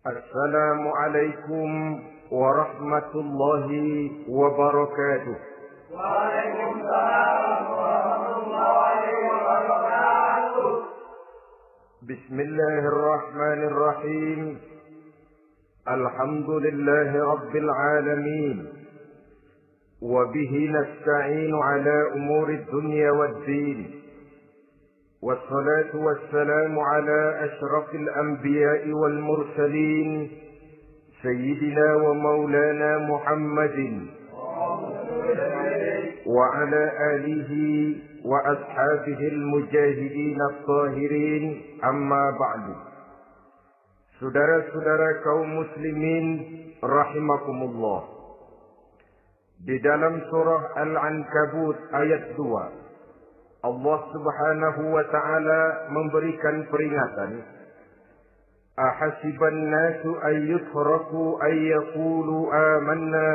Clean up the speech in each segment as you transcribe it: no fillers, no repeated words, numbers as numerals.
Assalamualaikum warahmatullahi wabarakatuh. Waalaikumsalam warahmatullahi wabarakatuh. Bismillahirrahmanirrahim. Alhamdulillahi rabbil alamin. وبه نستعين على أمور الدنيا والدين والصلاة والسلام على أشرف الأنبياء والمرسلين سيدنا ومولانا محمد وعلى آله وأصحابه المجاهدين الطاهرين أما بعد. Saudara-saudara kaum muslimin rahimakumullah. Di dalam surah Al-Ankabut ayat 2, Allah Subhanahu wa taala memberikan peringatan, ahasiban nasu ay yutraku ay yaqulu amanna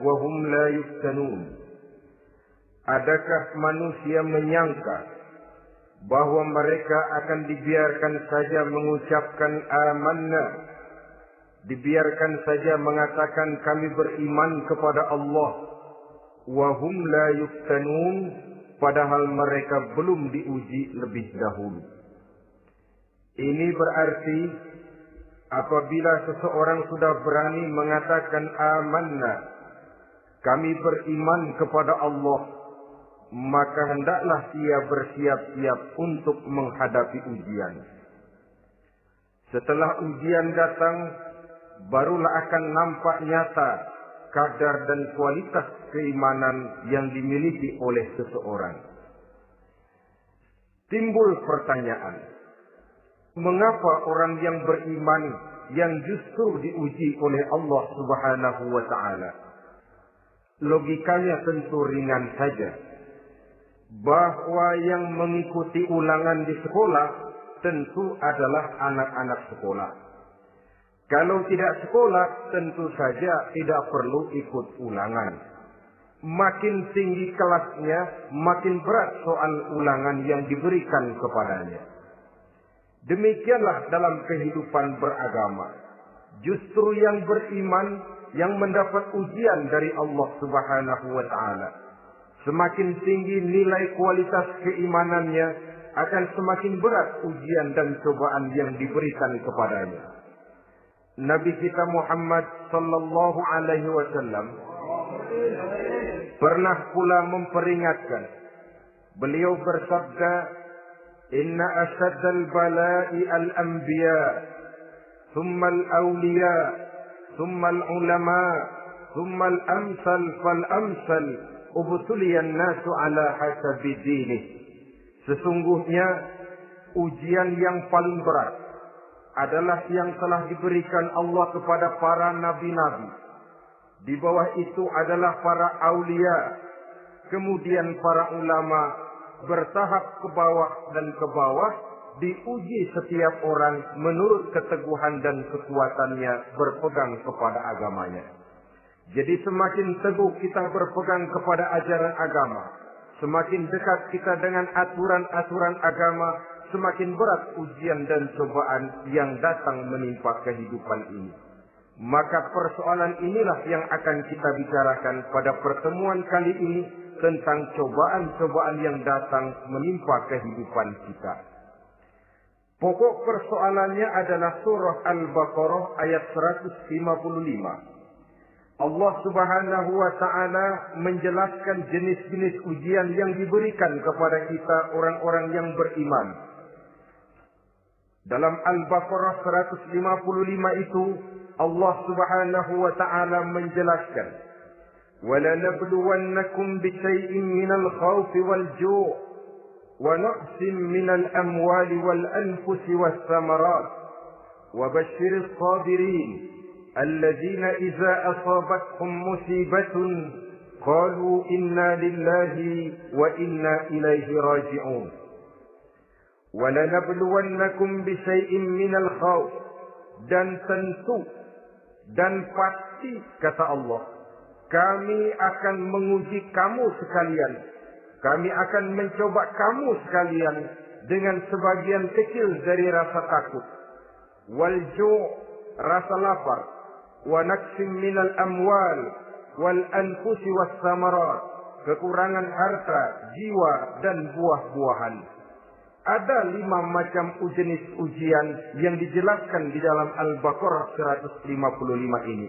wa hum la yuftanun. Adakah manusia menyangka bahwa mereka akan dibiarkan saja mengucapkan amanna, dibiarkan saja mengatakan kami beriman kepada Allah, wa hum la yuftanun, padahal mereka belum diuji lebih dahulu. Ini berarti apabila seseorang sudah berani mengatakan amanna, kami beriman kepada Allah, maka hendaklah ia bersiap-siap untuk menghadapi ujian. Setelah ujian datang, barulah akan nampak nyata kadar dan kualitas keimanan yang dimiliki oleh seseorang. Timbul pertanyaan, mengapa orang yang beriman yang justru diuji oleh Allah Subhanahu wa taala? Logikanya tentu ringan saja, bahwa yang mengikuti ulangan di sekolah tentu adalah anak-anak sekolah. Kalau tidak sekolah, tentu saja tidak perlu ikut ulangan. Makin tinggi kelasnya, makin berat soal ulangan yang diberikan kepadanya. Demikianlah dalam kehidupan beragama. Justru yang beriman, yang mendapat ujian dari Allah Subhanahu wa taala, semakin tinggi nilai kualitas keimanannya, akan semakin berat ujian dan cobaan yang diberikan kepadanya. Nabi kita Muhammad sallallahu alaihi wasallam pernah pula memperingatkan. Beliau bersabda, "Inna asyaddal bala'i al-anbiya, thumma al-awliya, thumma al-ulama, thumma al-amsal fal-amsal, ubtuliyan nasu ala hasabi dinih." Sesungguhnya ujian yang paling berat adalah yang telah diberikan Allah kepada para nabi-nabi. Di bawah itu adalah para aulia, kemudian para ulama, bertahap ke bawah dan ke bawah, diuji setiap orang menurut keteguhan dan kekuatannya berpegang kepada agamanya. Jadi semakin teguh kita berpegang kepada ajaran agama, semakin dekat kita dengan aturan-aturan agama, semakin berat ujian dan cobaan yang datang menimpa kehidupan ini. Maka persoalan inilah yang akan kita bicarakan pada pertemuan kali ini, tentang cobaan-cobaan yang datang menimpa kehidupan kita. Pokok persoalannya adalah surah Al-Baqarah ayat 155. Allah Subhanahu wa taala menjelaskan jenis-jenis ujian yang diberikan kepada kita orang-orang yang beriman. Dalam Al-Baqarah 155 itu Allah Subhanahu wa taala menjelaskan, "Walanabluwannakum bisyai'in minal khawfi wal ju' wa naqsin minal amwali wal anfusi was samarat wa basyiril sabirin alladzina idza asabatkum musibatun qalu inna lillahi wa inna ilaihi raji'un." وَلَنَبْلُوَنَّكُمْ بِشَيْءٍ مِّنَ الْخَوْفِ, dan tentu dan pasti kata Allah, kami akan menguji kamu sekalian, kami akan mencoba kamu sekalian dengan sebagian kecil dari rasa takut, wal ju', rasa lapar, wa naqsim minal amwal wal anfusi was samarat, kekurangan harta, jiwa dan buah-buahan. Ada 5 macam jenis ujian yang dijelaskan di dalam Al-Baqarah 155 ini.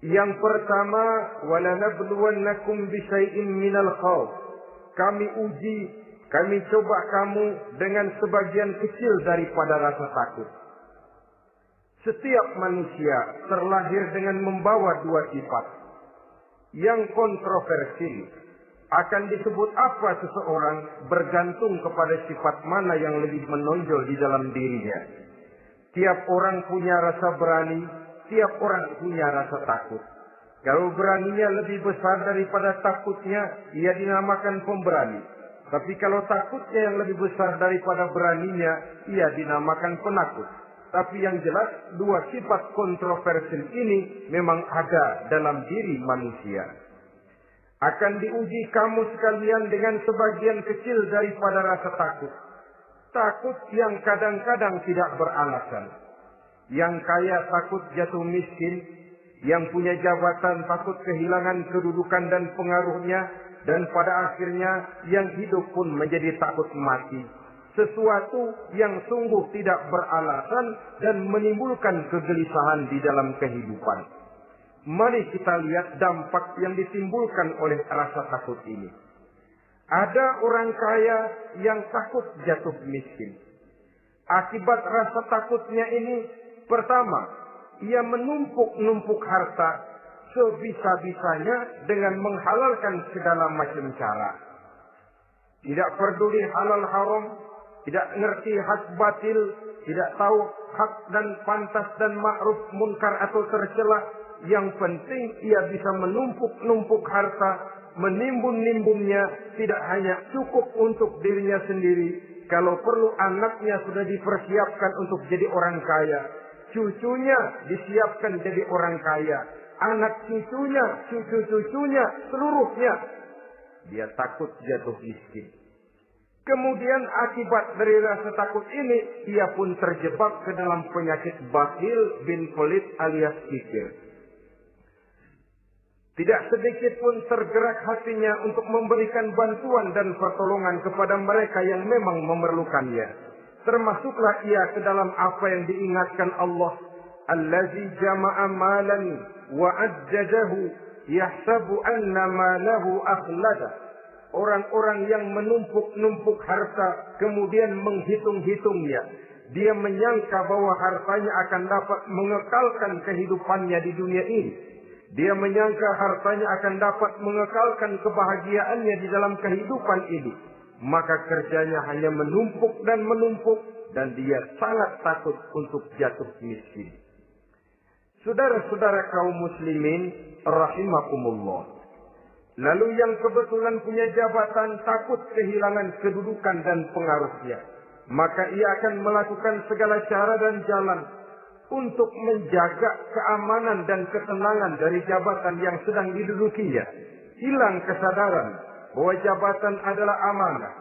Yang pertama, walanabluwannakum bisyai'in minal khauf. Kami uji, kami coba kamu dengan sebagian kecil daripada rasa takut. Setiap manusia terlahir dengan membawa 2 sifat. Yang kontroversi akan disebut apa seseorang bergantung kepada sifat mana yang lebih menonjol di dalam dirinya. Tiap orang punya rasa berani, tiap orang punya rasa takut. Kalau beraninya lebih besar daripada takutnya, ia dinamakan pemberani. Tapi kalau takutnya yang lebih besar daripada beraninya, ia dinamakan penakut. Tapi yang jelas, 2 sifat kontroversial ini memang ada dalam diri manusia. Akan diuji kamu sekalian dengan sebagian kecil daripada rasa takut. Takut yang kadang-kadang tidak beralasan. Yang kaya takut jatuh miskin, yang punya jabatan takut kehilangan kedudukan dan pengaruhnya, dan pada akhirnya yang hidup pun menjadi takut mati. Sesuatu yang sungguh tidak beralasan dan menimbulkan kegelisahan di dalam kehidupan. Mari kita lihat dampak yang ditimbulkan oleh rasa takut ini. Ada orang kaya yang takut jatuh miskin. Akibat rasa takutnya ini, pertama, ia menumpuk-numpuk harta sebisa-bisanya dengan menghalalkan segala macam cara. Tidak peduli halal haram, tidak ngerti hak batil, tidak tahu hak dan pantas dan ma'ruf munkar atau tercela. Yang penting ia bisa menumpuk-numpuk harta, menimbun-nimbunnya, tidak hanya cukup untuk dirinya sendiri. Kalau perlu anaknya sudah dipersiapkan untuk jadi orang kaya. Cucunya disiapkan jadi orang kaya. Anak cucunya, cucu-cucunya, seluruhnya. Dia takut jatuh miskin. Kemudian akibat dari rasa takut ini, ia pun terjebak ke dalam penyakit bakhil bin pelit alias kikir. Tidak sedikit pun tergerak hatinya untuk memberikan bantuan dan pertolongan kepada mereka yang memang memerlukannya. Termasuklah ia ke dalam apa yang diingatkan Allah. Allazi jama'a malan wa ajjajahu yahsabu anna malahu akhlada. Orang-orang yang menumpuk-numpuk harta kemudian menghitung-hitungnya. Dia menyangka bahwa hartanya akan dapat mengekalkan kehidupannya di dunia ini. Dia menyangka hartanya akan dapat mengekalkan kebahagiaannya di dalam kehidupan ini. Maka kerjanya hanya menumpuk dan dia sangat takut untuk jatuh miskin. Saudara-saudara kaum muslimin rahimakumullah. Lalu yang kebetulan punya jabatan takut kehilangan kedudukan dan pengaruhnya. Maka ia akan melakukan segala cara dan jalan untuk menjaga keamanan dan ketenangan dari jabatan yang sedang didudukinya. Hilang kesadaran bahwa jabatan adalah amanah.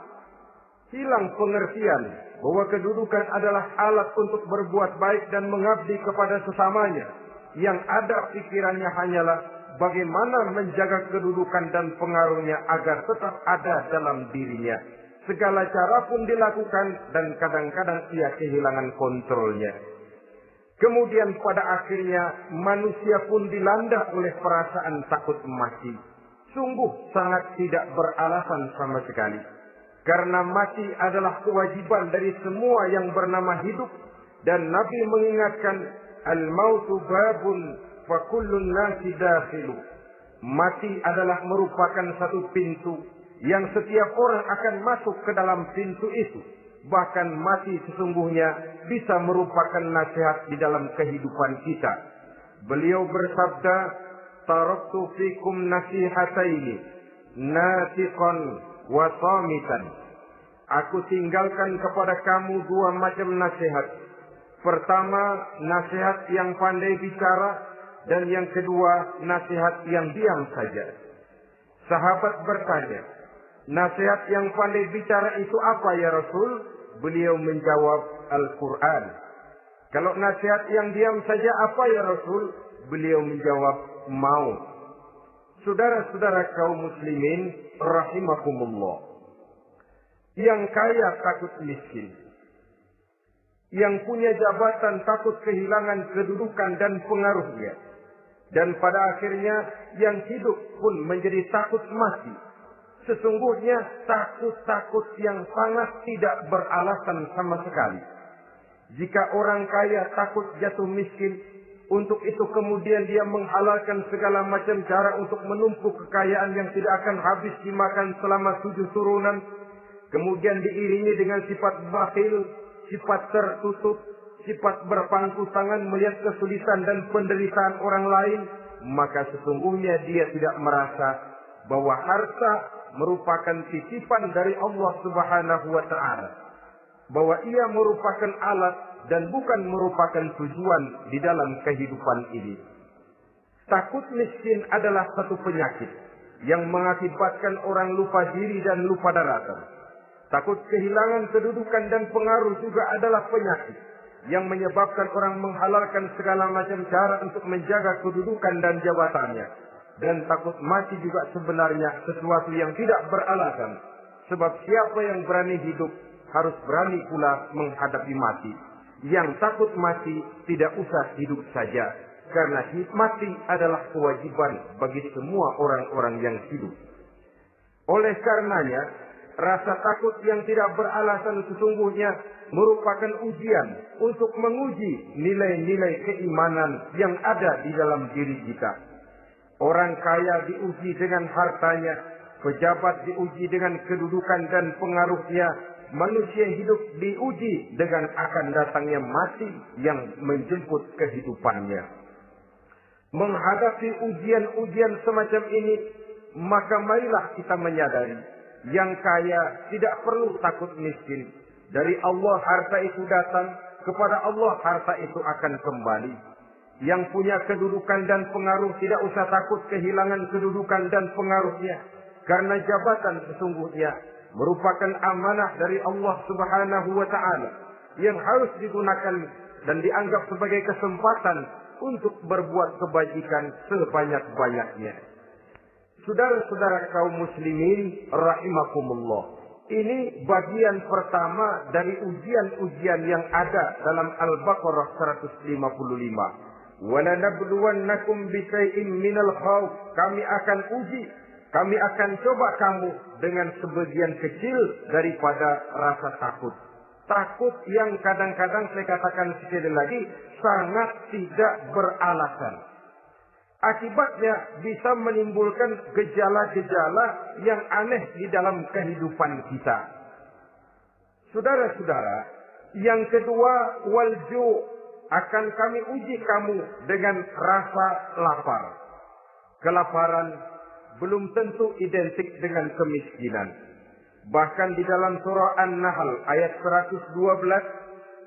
Hilang pengertian bahwa kedudukan adalah alat untuk berbuat baik dan mengabdi kepada sesamanya. Yang ada pikirannya hanyalah bagaimana menjaga kedudukan dan pengaruhnya agar tetap ada dalam dirinya. Segala cara pun dilakukan dan kadang-kadang ia kehilangan kontrolnya. Kemudian pada akhirnya manusia pun dilanda oleh perasaan takut mati. Sungguh sangat tidak beralasan sama sekali. Karena mati adalah kewajiban dari semua yang bernama hidup. Dan Nabi mengingatkan, al-mautu babun fa kullun nasi dakhilu. Mati adalah merupakan satu pintu yang setiap orang akan masuk ke dalam pintu itu. Bahkan mati sesungguhnya bisa merupakan nasihat di dalam kehidupan kita. Beliau bersabda, taraktu fikum nasihataini, natiqan wa samitan. Aku tinggalkan kepada kamu 2 macam nasihat. Pertama, nasihat yang pandai bicara, dan yang kedua, nasihat yang diam saja. Sahabat bertanya, nasihat yang pandai bicara itu apa ya Rasul? Beliau menjawab, Al-Quran. Kalau nasihat yang diam saja apa ya Rasul? Beliau menjawab, mau. Saudara-saudara kaum muslimin rahimakumullah. Yang kaya takut miskin. Yang punya jabatan takut kehilangan kedudukan dan pengaruhnya. Dan pada akhirnya yang hidup pun menjadi takut mati. Sesungguhnya takut-takut yang sangat tidak beralasan sama sekali. Jika orang kaya takut jatuh miskin, untuk itu kemudian dia menghalalkan segala macam cara untuk menumpuk kekayaan yang tidak akan habis dimakan selama 7 turunan. Kemudian diiringi dengan sifat bakhil, sifat tertutup, sifat berpangku tangan melihat kesulitan dan penderitaan orang lain, maka sesungguhnya dia tidak merasa bahwa harta merupakan titipan dari Allah Subhanahu wa Ta'ala, bahwa ia merupakan alat dan bukan merupakan tujuan di dalam kehidupan ini. Takut miskin adalah satu penyakit yang mengakibatkan orang lupa diri dan lupa daratan. Takut kehilangan kedudukan dan pengaruh juga adalah penyakit yang menyebabkan orang menghalalkan segala macam cara untuk menjaga kedudukan dan jabatannya. Dan takut mati juga sebenarnya sesuatu yang tidak beralasan. Sebab siapa yang berani hidup harus berani pula menghadapi mati. Yang takut mati tidak usah hidup saja. Karena mati adalah kewajiban bagi semua orang-orang yang hidup. Oleh karenanya, rasa takut yang tidak beralasan sesungguhnya merupakan ujian untuk menguji nilai-nilai keimanan yang ada di dalam diri kita. Orang kaya diuji dengan hartanya, pejabat diuji dengan kedudukan dan pengaruhnya, manusia hidup diuji dengan akan datangnya mati yang menjemput kehidupannya. Menghadapi ujian-ujian semacam ini, maka marilah kita menyadari, yang kaya tidak perlu takut miskin. Dari Allah harta itu datang, kepada Allah harta itu akan kembali. Yang punya kedudukan dan pengaruh tidak usah takut kehilangan kedudukan dan pengaruhnya. Karena jabatan sesungguhnya merupakan amanah dari Allah Subhanahu wa Ta'ala yang harus digunakan dan dianggap sebagai kesempatan untuk berbuat kebajikan sebanyak-banyaknya. Saudara-saudara kaum muslimin rahimakumullah. Ini bagian pertama dari ujian-ujian yang ada dalam Al-Baqarah 155. وَلَنَبْلُوَنَّكُمْ بِشَيْءٍ مِنَ الْخَوْفِ. Kami akan uji, kami akan coba kamu dengan sebagian kecil daripada rasa takut. Takut yang kadang-kadang saya katakan sekali lagi sangat tidak beralasan. Akibatnya bisa menimbulkan gejala-gejala yang aneh di dalam kehidupan kita. Saudara-saudara, yang kedua, walju, akan kami uji kamu dengan rasa lapar. Kelaparan belum tentu identik dengan kemiskinan. Bahkan di dalam surah An-Nahl ayat 112,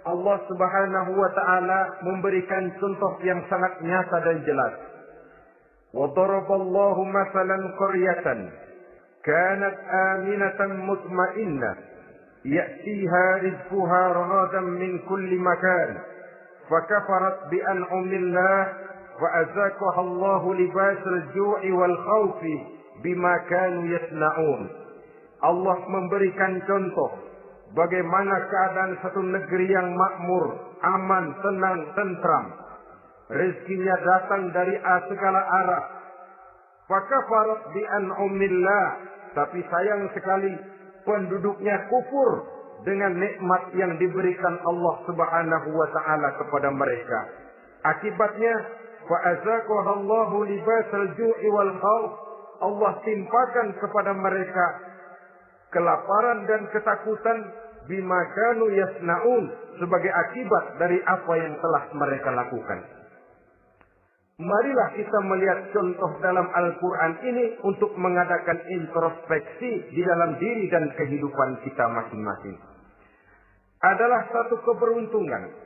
Allah Subhanahu wa Ta'ala memberikan contoh yang sangat nyata dan jelas. وَضَرَبَ اللَّهُ مَثَلًا قَرْيَةً كَانَتْ آمِنَةً مُطْمَئِنَّةً يَأْتِيهَا رِزْقُهَا رَغَدًا مِنْ كُلِّ مَكَانٍ فَكَفَرَتْ بِأَنْعُمِ اللَّهِ فَأَذَاقَهَا اللَّهُ لِبَاسَ الْجُوعِ وَالْخَوْفِ بِمَا كَانُوا يَصْنَعُونَ. Allah memberikan contoh bagaimana keadaan satu negeri yang makmur, aman, tenang, tentram. Rezekinya datang dari segala arah. Fakafarat bi an'umillah, tapi sayang sekali penduduknya kufur dengan nikmat yang diberikan Allah Subhanahu wa Ta'ala kepada mereka. Akibatnya fa'azaqahallahu libasal ju'i wal khauf. Allah timpakan kepada mereka kelaparan dan ketakutan bima kanu yasnaun, sebagai akibat dari apa yang telah mereka lakukan. Marilah kita melihat contoh dalam Al-Quran ini untuk mengadakan introspeksi di dalam diri dan kehidupan kita masing-masing. Adalah satu keberuntungan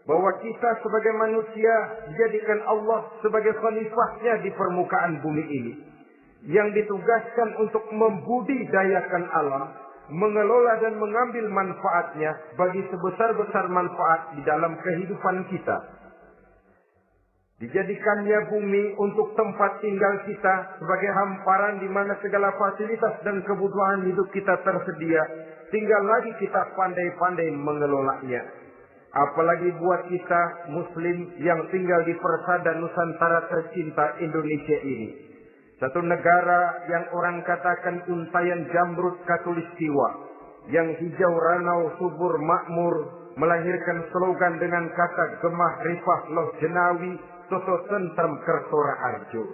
bahwa kita sebagai manusia dijadikan Allah sebagai khalifahnya di permukaan bumi ini, yang ditugaskan untuk membudidayakan alam, mengelola dan mengambil manfaatnya bagi sebesar-besar manfaat di dalam kehidupan kita. Dijadikannya bumi untuk tempat tinggal kita sebagai hamparan di mana segala fasilitas dan kebutuhan hidup kita tersedia. Tinggal lagi kita pandai-pandai mengelolanya. Apalagi buat kita Muslim yang tinggal di persada Nusantara tercinta Indonesia ini. Satu negara yang orang katakan untayan jamrut katulistiwa, yang hijau ranau subur makmur, melahirkan slogan dengan kata gemah rifah loh jenawi, toto tentrem kertora arjo.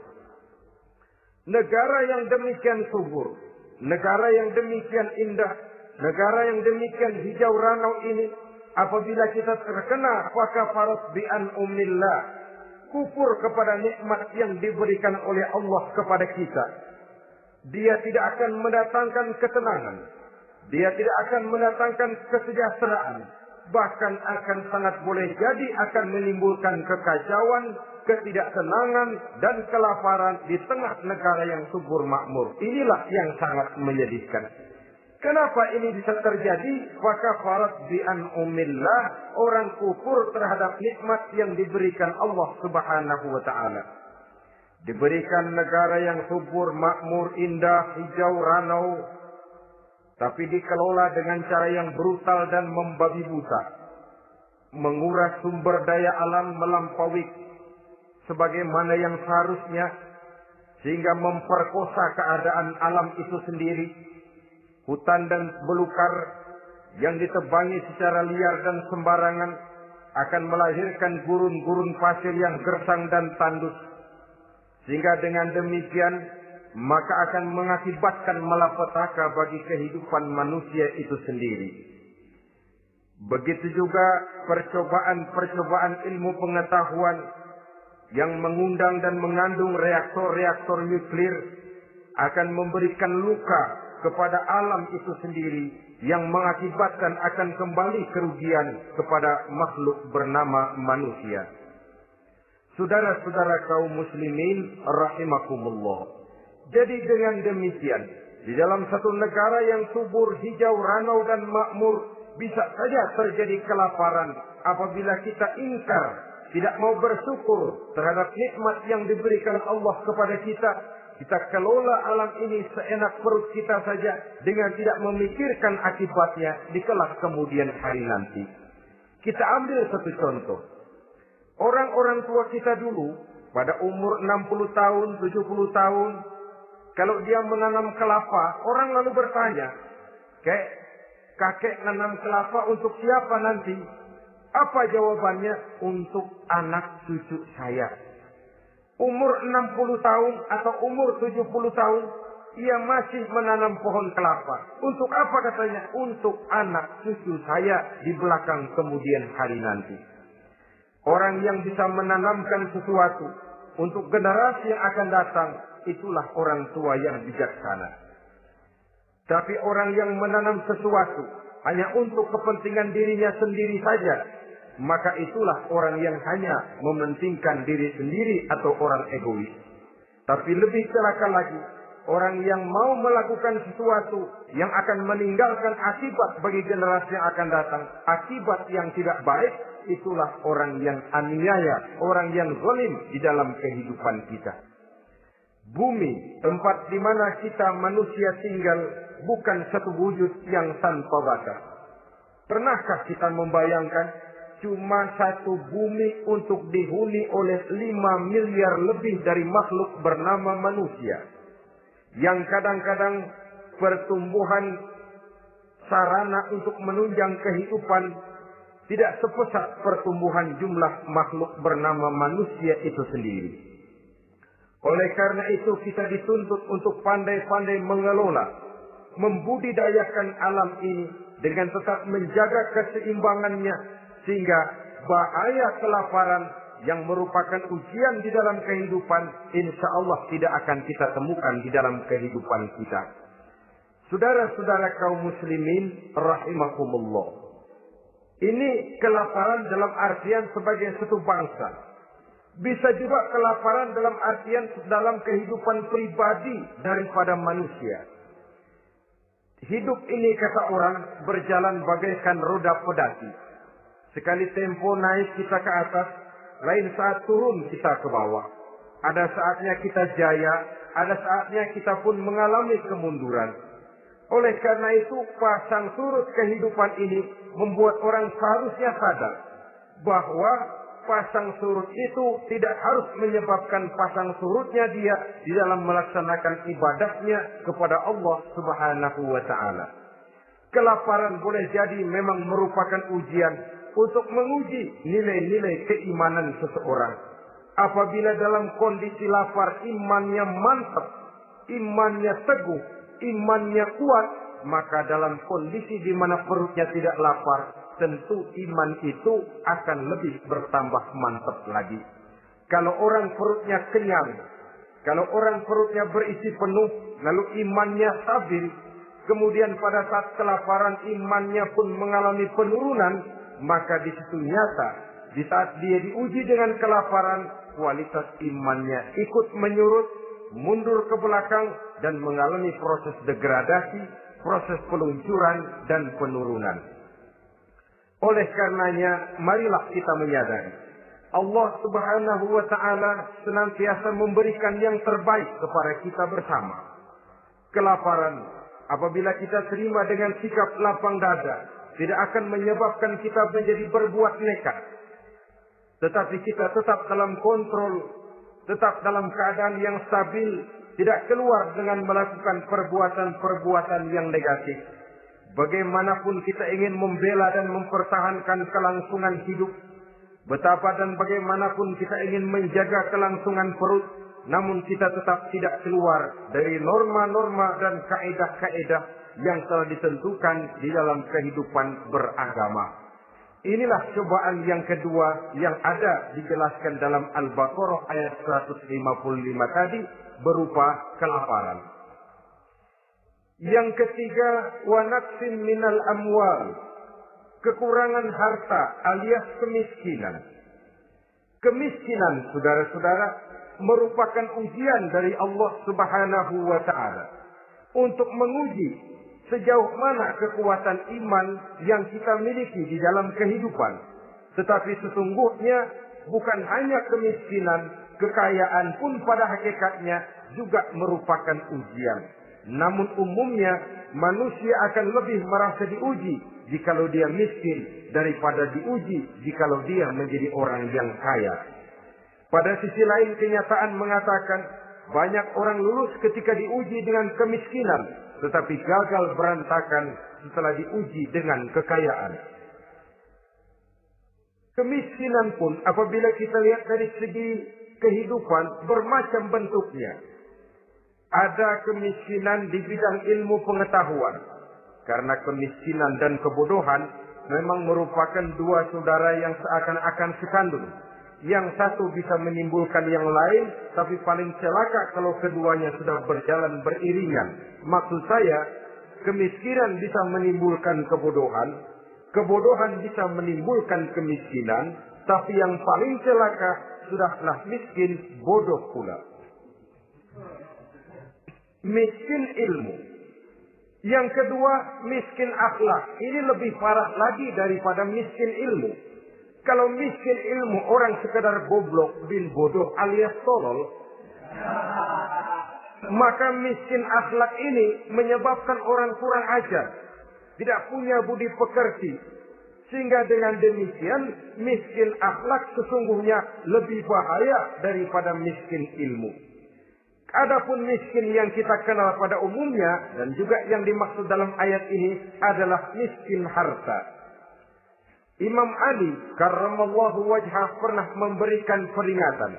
Negara yang demikian subur, negara yang demikian indah, negara yang demikian hijau ranau ini, apabila kita terkena fakafarat bi an umillah, kufur kepada nikmat yang diberikan oleh Allah kepada kita, dia tidak akan mendatangkan ketenangan, dia tidak akan mendatangkan kesejahteraan, bahkan akan sangat boleh jadi akan menimbulkan kekacauan, ketidaktenangan, dan kelaparan di tengah negara yang subur makmur. Inilah yang sangat menyedihkan. Kenapa ini bisa terjadi? Fakafarat bi an umillah, orang kufur terhadap nikmat yang diberikan Allah Subhanahu wa taala. Diberikan negara yang subur, makmur, indah, hijau ranau, tapi dikelola dengan cara yang brutal dan membabi buta. Menguras sumber daya alam melampaui sebagaimana yang seharusnya, sehingga memperkosa keadaan alam itu sendiri. Hutan dan belukar yang ditebangi secara liar dan sembarangan akan melahirkan gurun-gurun pasir yang gersang dan tandus. Sehingga dengan demikian maka akan mengakibatkan malapetaka bagi kehidupan manusia itu sendiri. Begitu juga percobaan-percobaan ilmu pengetahuan yang mengundang dan mengandung reaktor-reaktor nuklir akan memberikan luka kepada alam itu sendiri, yang mengakibatkan akan kembali kerugian kepada makhluk bernama manusia. Saudara-saudara kaum muslimin rahimakumullah. Jadi dengan demikian, di dalam satu negara yang subur, hijau, ranau dan makmur, bisa saja terjadi kelaparan apabila kita ingkar, tidak mau bersyukur terhadap nikmat yang diberikan Allah kepada kita. Kita kelola alam ini seenak perut kita saja dengan tidak memikirkan akibatnya di kelak kemudian hari nanti. Kita ambil satu contoh. Orang-orang tua kita dulu pada umur 60 tahun, 70 tahun, kalau dia menanam kelapa, orang lalu bertanya, kakek nanam kelapa untuk siapa nanti? Apa jawabannya? Untuk anak cucu saya. Umur 60 tahun atau umur 70 tahun, ia masih menanam pohon kelapa. Untuk apa katanya? Untuk anak cucu saya di belakang kemudian hari nanti. Orang yang bisa menanamkan sesuatu untuk generasi yang akan datang, itulah orang tua yang bijaksana. Tapi orang yang menanam sesuatu hanya untuk kepentingan dirinya sendiri saja, maka itulah orang yang hanya mementingkan diri sendiri atau orang egois. Tapi lebih celaka lagi, orang yang mau melakukan sesuatu yang akan meninggalkan akibat bagi generasi yang akan datang, akibat yang tidak baik, itulah orang yang aniaya, orang yang zalim di dalam kehidupan kita. Bumi, tempat di mana kita manusia tinggal, bukan satu wujud yang tanpa batas. Pernahkah kita membayangkan cuma satu bumi untuk dihuni oleh 5 miliar lebih dari makhluk bernama manusia, yang kadang-kadang pertumbuhan sarana untuk menunjang kehidupan tidak sepesat pertumbuhan jumlah makhluk bernama manusia itu sendiri. Oleh karena itu kita dituntut untuk pandai-pandai mengelola, membudidayakan alam ini dengan tetap menjaga keseimbangannya, sehingga bahaya kelaparan yang merupakan ujian di dalam kehidupan, insya Allah tidak akan kita temukan di dalam kehidupan kita. Saudara-saudara kaum muslimin rahimakumullah. Ini kelaparan dalam artian sebagai satu bangsa. Bisa juga kelaparan dalam artian dalam kehidupan pribadi daripada manusia. Hidup ini, kata orang, berjalan bagaikan roda pedati. Sekali tempo naik kita ke atas, lain saat turun kita ke bawah. Ada saatnya kita jaya, ada saatnya kita pun mengalami kemunduran. Oleh karena itu, pasang surut kehidupan ini membuat orang seharusnya sadar bahwa pasang surut itu tidak harus menyebabkan pasang surutnya dia di dalam melaksanakan ibadahnya kepada Allah Subhanahu wa Ta'ala. Kelaparan boleh jadi memang merupakan ujian untuk menguji nilai-nilai keimanan seseorang. Apabila dalam kondisi lapar imannya mantap, imannya teguh, imannya kuat, maka dalam kondisi di mana perutnya tidak lapar, tentu iman itu akan lebih bertambah mantap lagi. Kalau orang perutnya kenyang, kalau orang perutnya berisi penuh, lalu imannya stabil, kemudian pada saat kelaparan imannya pun mengalami penurunan, maka di situ nyata, di saat dia diuji dengan kelaparan, kualitas imannya ikut menyurut, mundur ke belakang, dan mengalami proses degradasi, proses peluncuran dan penurunan. Oleh karenanya, marilah kita menyadari Allah Subhanahu wa Ta'ala senantiasa memberikan yang terbaik kepada kita bersama. Kelaparan, apabila kita terima dengan sikap lapang dada, tidak akan menyebabkan kita menjadi berbuat nekat. Tetapi kita tetap dalam kontrol, tetap dalam keadaan yang stabil, tidak keluar dengan melakukan perbuatan-perbuatan yang negatif. Bagaimanapun kita ingin membela dan mempertahankan kelangsungan hidup, betapa dan bagaimanapun kita ingin menjaga kelangsungan perut, namun kita tetap tidak keluar dari norma-norma dan kaedah-kaedah yang telah ditentukan di dalam kehidupan beragama. Inilah cobaan yang kedua yang ada dijelaskan dalam Al-Baqarah ayat 155 tadi, berupa kelaparan. Yang ketiga, wa naqsin minal amwal, kekurangan harta alias kemiskinan. Kemiskinan, saudara-saudara, merupakan ujian dari Allah Subhanahu wa Ta'ala untuk menguji sejauh mana kekuatan iman yang kita miliki di dalam kehidupan. Tetapi sesungguhnya bukan hanya kemiskinan, kekayaan pun pada hakikatnya juga merupakan ujian. Namun umumnya manusia akan lebih merasa diuji jikalau dia miskin daripada diuji jikalau dia menjadi orang yang kaya. Pada sisi lain, kenyataan mengatakan banyak orang lulus ketika diuji dengan kemiskinan, tetapi gagal berantakan setelah diuji dengan kekayaan. Kemiskinan pun apabila kita lihat dari segi kehidupan bermacam bentuknya. Ada kemiskinan di bidang ilmu pengetahuan. Karena kemiskinan dan kebodohan memang merupakan dua saudara yang seakan-akan sekandung. Yang satu bisa menimbulkan yang lain, tapi paling celaka kalau keduanya sudah berjalan beriringan. Maksud saya, kemiskinan bisa menimbulkan kebodohan, kebodohan bisa menimbulkan kemiskinan, tapi yang paling celaka sudahlah miskin, bodoh pula. Miskin ilmu. Yang kedua, miskin akhlak. Ini lebih parah lagi daripada miskin ilmu. Kalau miskin ilmu orang sekedar goblok bin bodoh alias tolol, maka miskin akhlak ini menyebabkan orang kurang ajar, tidak punya budi pekerti. Sehingga dengan demikian miskin akhlak sesungguhnya lebih bahaya daripada miskin ilmu. Adapun miskin yang kita kenal pada umumnya dan juga yang dimaksud dalam ayat ini adalah miskin harta. Imam Ali karramallahu wajhah pernah memberikan peringatan.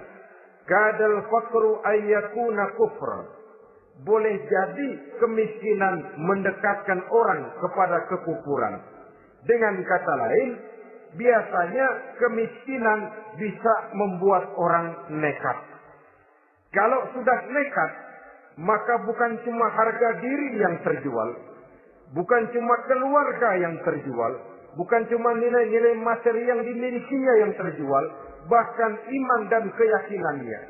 Kadal faqru ayyakuna kufra. Boleh jadi kemiskinan mendekatkan orang kepada kekufuran. Dengan kata lain, biasanya kemiskinan bisa membuat orang nekat. Kalau sudah nekat, maka bukan cuma harga diri yang terjual, bukan cuma keluarga yang terjual, bukan cuma nilai-nilai materi yang dimilikinya yang terjual, bahkan iman dan keyakinannya.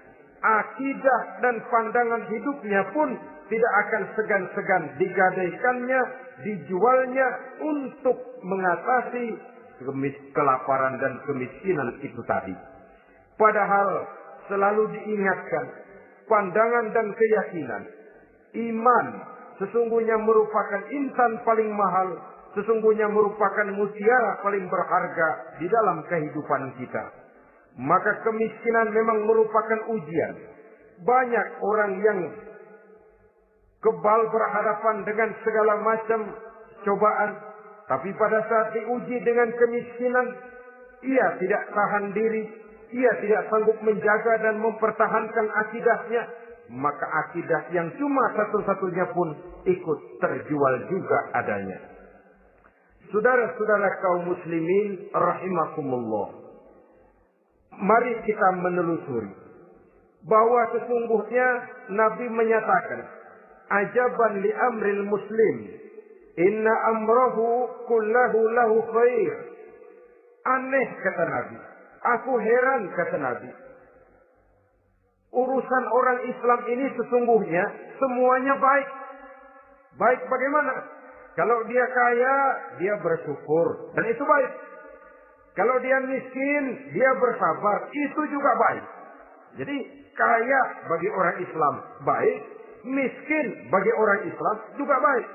akidah dan pandangan hidupnya pun tidak akan segan-segan digadaikannya, dijualnya untuk mengatasi kelaparan dan kemiskinan itu tadi. Padahal selalu diingatkan, pandangan dan keyakinan, iman sesungguhnya merupakan insan paling mahal, sesungguhnya merupakan mutiara paling berharga di dalam kehidupan kita. Maka kemiskinan memang merupakan ujian. Banyak orang yang kebal berhadapan dengan segala macam cobaan, tapi pada saat diuji dengan kemiskinan, ia tidak tahan diri, ia tidak sanggup menjaga dan mempertahankan akidahnya, maka akidah yang cuma satu-satunya pun ikut terjual juga adanya. Saudara-saudara kaum muslimin rahimakumullah, mari kita menelusuri bahwa sesungguhnya Nabi menyatakan, ajaban li amril muslim, inna amrahu kullahu lahu khair. Aneh kata Nabi, aku heran kata Nabi, urusan orang Islam ini sesungguhnya semuanya baik. Baik bagaimana? Kalau dia kaya, dia bersyukur, dan itu baik. Kalau dia miskin, dia bersabar, itu juga baik. Jadi kaya bagi orang Islam baik, miskin bagi orang Islam juga baik.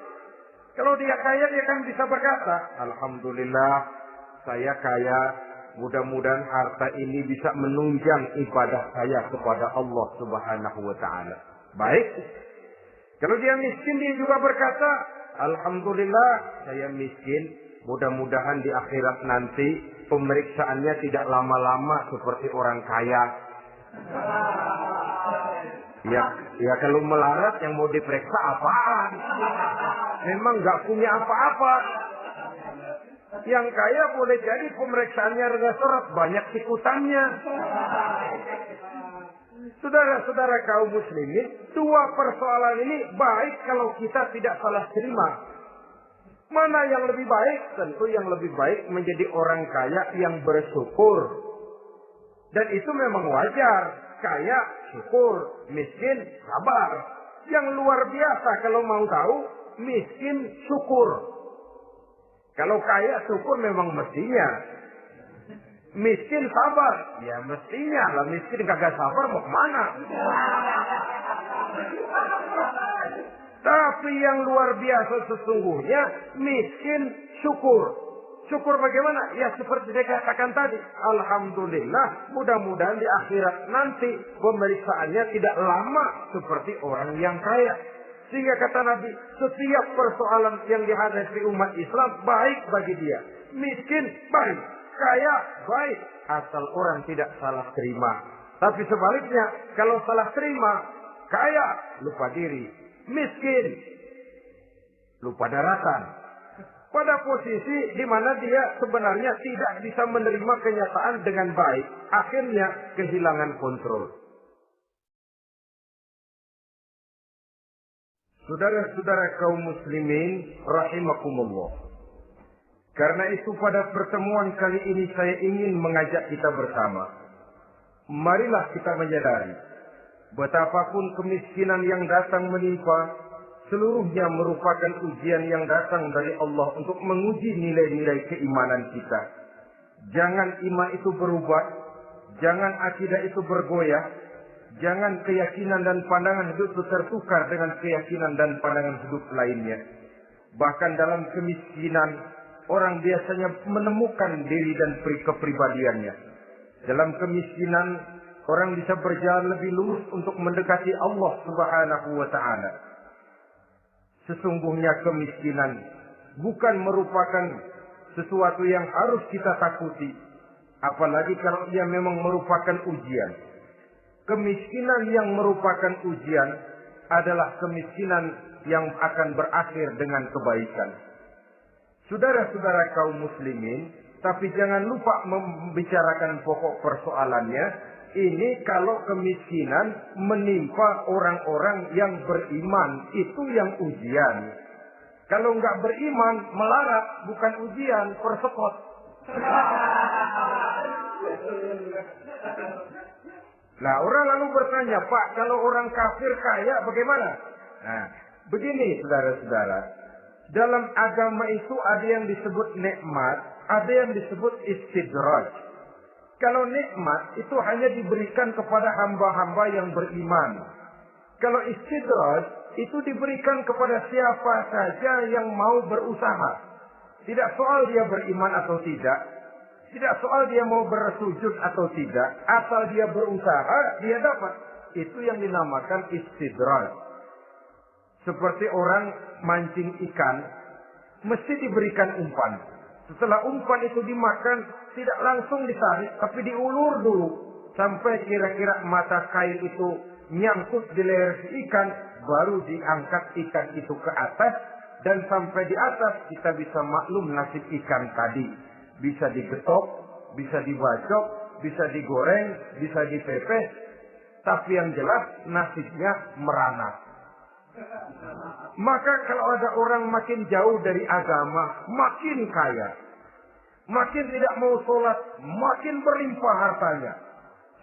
Kalau dia kaya, dia kan bisa berkata, alhamdulillah saya kaya, mudah-mudahan harta ini bisa menunjang ibadah saya kepada Allah Subhanahu wa taala. Baik. Kalau dia miskin, dia juga berkata, alhamdulillah saya miskin, mudah-mudahan di akhirat nanti pemeriksaannya tidak lama-lama seperti orang kaya. Ya kalau melarat yang mau diperiksa apaan? Memang nggak punya apa-apa. Yang kaya boleh jadi pemeriksaannya rendah serat, banyak ikutannya. Saudara-saudara kaum muslimin, dua persoalan ini baik kalau kita tidak salah terima. Mana yang lebih baik? Tentu yang lebih baik menjadi orang kaya yang bersyukur. Dan itu memang wajar. Kaya, syukur. Miskin, sabar. Yang luar biasa kalau mau tahu, miskin, syukur. Kalau kaya, syukur memang mestinya. Miskin, sabar. Ya mestinya lah, miskin kagak sabar mau kemana? Tapi yang luar biasa sesungguhnya, miskin, syukur. Syukur bagaimana? Ya seperti saya katakan tadi. Alhamdulillah, mudah-mudahan di akhirat nanti pemeriksaannya tidak lama seperti orang yang kaya. Sehingga kata Nabi, setiap persoalan yang dihadapi umat Islam baik bagi dia. Miskin, baik. Kaya, baik. Asal orang tidak salah terima. Tapi sebaliknya, kalau salah terima, kaya, lupa diri. Miskin, lupa daratan. Pada posisi di mana dia sebenarnya tidak bisa menerima kenyataan dengan baik. Akhirnya kehilangan kontrol. Saudara-saudara kaum muslimin rahimakumullah. Karena itu pada pertemuan kali ini saya ingin mengajak kita bersama. Marilah kita menyadari betapapun kemiskinan yang datang menimpa, seluruhnya merupakan ujian yang datang dari Allah untuk menguji nilai-nilai keimanan kita. Jangan iman itu berubah, jangan akidah itu bergoyah, jangan keyakinan dan pandangan hidup itu tertukar dengan keyakinan dan pandangan hidup lainnya. Bahkan dalam kemiskinan, orang biasanya menemukan diri dan kepribadiannya. Dalam kemiskinan, orang bisa berjalan lebih lurus untuk mendekati Allah Subhanahu wa taala. Sesungguhnya kemiskinan bukan merupakan sesuatu yang harus kita takuti. Apalagi kalau ia memang merupakan ujian. Kemiskinan yang merupakan ujian adalah kemiskinan yang akan berakhir dengan kebaikan. Saudara-saudara kaum muslimin, tapi jangan lupa membicarakan pokok persoalannya. Ini kalau kemiskinan menimpa orang-orang yang beriman, itu yang ujian. Kalau nggak beriman, melarat, bukan ujian, persekot. Nah, orang lalu bertanya, Pak, kalau orang kafir kaya bagaimana? Nah, begini saudara-saudara. Dalam agama itu ada yang disebut nikmat, ada yang disebut istidraj. Kalau nikmat itu hanya diberikan kepada hamba-hamba yang beriman. Kalau istidraj itu diberikan kepada siapa saja yang mau berusaha. Tidak soal dia beriman atau tidak. Tidak soal dia mau bersujud atau tidak. Asal dia berusaha, dia dapat. Itu yang dinamakan istidraj. Seperti orang mancing ikan, mesti diberikan umpan. Setelah umpan itu dimakan, tidak langsung ditarik, tapi diulur dulu. Sampai kira-kira mata kail itu nyangkut di leher si ikan, baru diangkat ikan itu ke atas. Dan sampai di atas kita bisa maklum nasib ikan tadi. Bisa digetok, bisa dibacok, bisa digoreng, bisa dipepes. Tapi yang jelas nasibnya merana. Maka kalau ada orang makin jauh dari agama, makin kaya. Makin tidak mau sholat, makin berlimpah hartanya.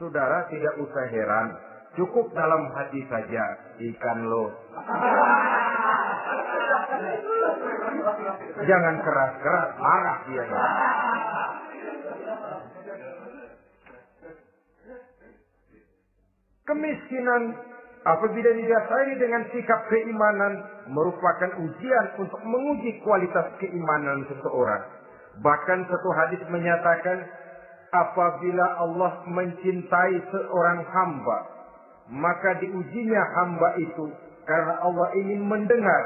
Saudara tidak usah heran. Cukup dalam hati saja. Ikan lo. Jangan keras-keras, marah dia. Kemiskinan apabila didasari dengan sikap keimanan merupakan ujian untuk menguji kualitas keimanan seseorang. Bahkan satu hadis menyatakan apabila Allah mencintai seorang hamba, maka diujinya hamba itu karena Allah ingin mendengar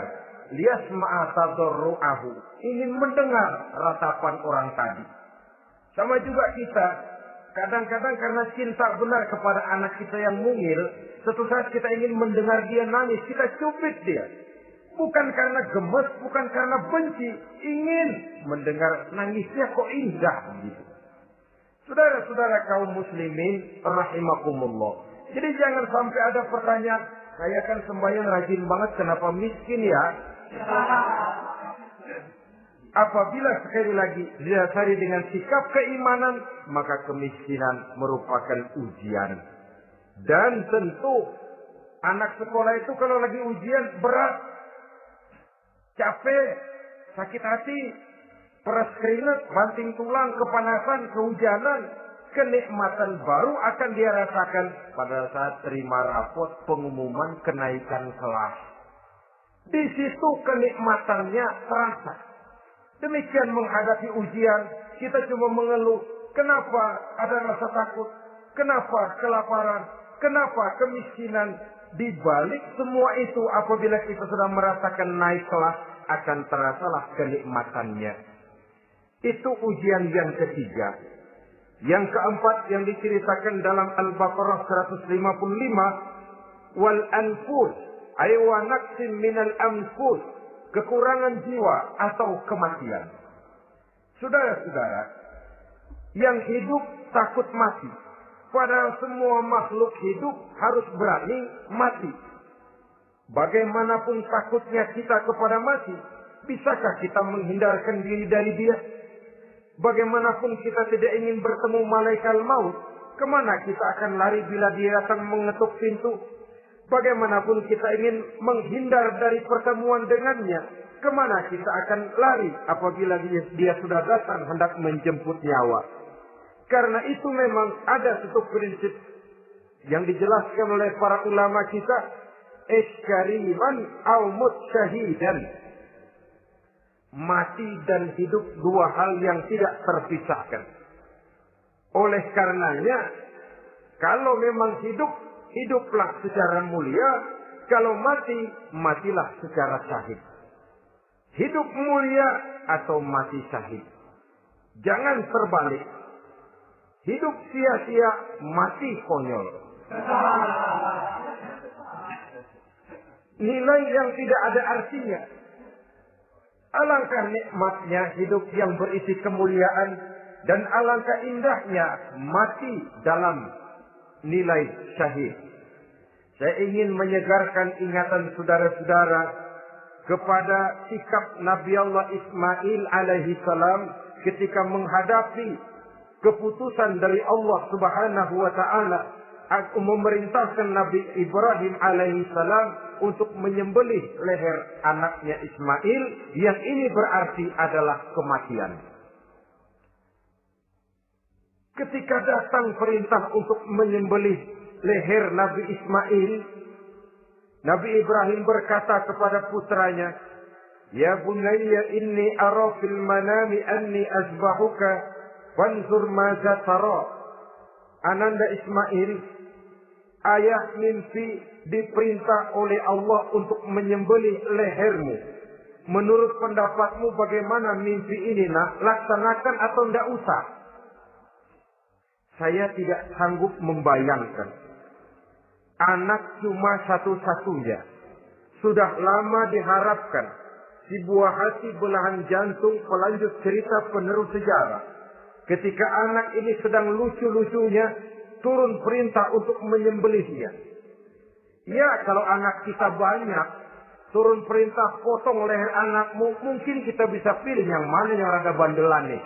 liyasma'a tadarru'ahu, ingin mendengar ratapan orang tadi. Sama juga kita, kadang-kadang karena cinta benar kepada anak kita yang mungil, suatu saat kita ingin mendengar dia nangis, kita cubit dia. Bukan karena gemes, bukan karena benci, ingin mendengar nangisnya kok indah gitu. Saudara-saudara kaum muslimin rahimakumullah. Jadi jangan sampai ada pertanyaan, saya kan sembahyang rajin banget, kenapa miskin ya? Apabila sekali lagi didasari dengan sikap keimanan, maka kemiskinan merupakan ujian. Dan tentu anak sekolah itu kalau lagi ujian berat, capek, sakit hati, peras keringat, banting tulang, kepanasan, kehujanan, kenikmatan baru akan dia rasakan pada saat terima rapot pengumuman kenaikan kelas. Di situ kenikmatannya terasa. Demikian menghadapi ujian, kita cuma mengeluh. Kenapa ada rasa takut? Kenapa kelaparan? Kenapa kemiskinan? Di balik semua itu, apabila kita sudah merasakan naik kelas, akan terasalah kenikmatannya. Itu ujian yang ketiga. Yang keempat yang diceritakan dalam Al-Baqarah 155, wal anfus ay wa naqsin minal anfus, kekurangan jiwa atau kematian. Saudara-saudara, yang hidup takut mati. Padahal semua makhluk hidup harus berani mati. Bagaimanapun takutnya kita kepada mati, bisakah kita menghindarkan diri dari dia? Bagaimanapun kita tidak ingin bertemu malaikat maut, kemana kita akan lari bila dia datang mengetuk pintu? Bagaimanapun kita ingin menghindar dari pertemuan dengannya, kemana kita akan lari apabila dia sudah datang hendak menjemput nyawa? Karena itu memang ada satu prinsip yang dijelaskan oleh para ulama kita, iskariman au mut syahidan. Mati dan hidup dua hal yang tidak terpisahkan. Oleh karenanya, kalau memang hidup, hiduplah secara mulia. Kalau mati, matilah secara syahid. Hidup mulia atau mati syahid. Jangan terbalik. Hidup sia-sia, mati konyol. Nilai yang tidak ada artinya. Alangkah nikmatnya hidup yang berisi kemuliaan, dan alangkah indahnya mati dalam nilai syahid. Saya ingin menyegarkan ingatan saudara-saudara kepada sikap Nabi Allah Ismail alaihi salam ketika menghadapi keputusan dari Allah Subhanahu wa taala memerintahkan Nabi Ibrahim alaihissalam untuk menyembelih leher anaknya Ismail, yang ini berarti adalah kematian. Ketika datang perintah untuk menyembelih leher Nabi Ismail, Nabi Ibrahim berkata kepada putranya, "Ya bunayya inni ara fil manami anni azbahuka fanzur maza tara." Ananda Ismail, ayah mimpi diperintah oleh Allah untuk menyembelih lehermu. Menurut pendapatmu bagaimana mimpi ini, nak? Laksanakan atau tidak usah? Saya tidak sanggup membayangkan. Anak cuma satu-satunya. Sudah lama diharapkan. Si buah hati belahan jantung pelanjut cerita penerus sejarah. Ketika anak ini sedang lucu-lucunya, turun perintah untuk menyembelihnya. Ya, kalau anak kita banyak, turun perintah potong leher anakmu, mungkin kita bisa pilih yang mana yang rada bandelan nih.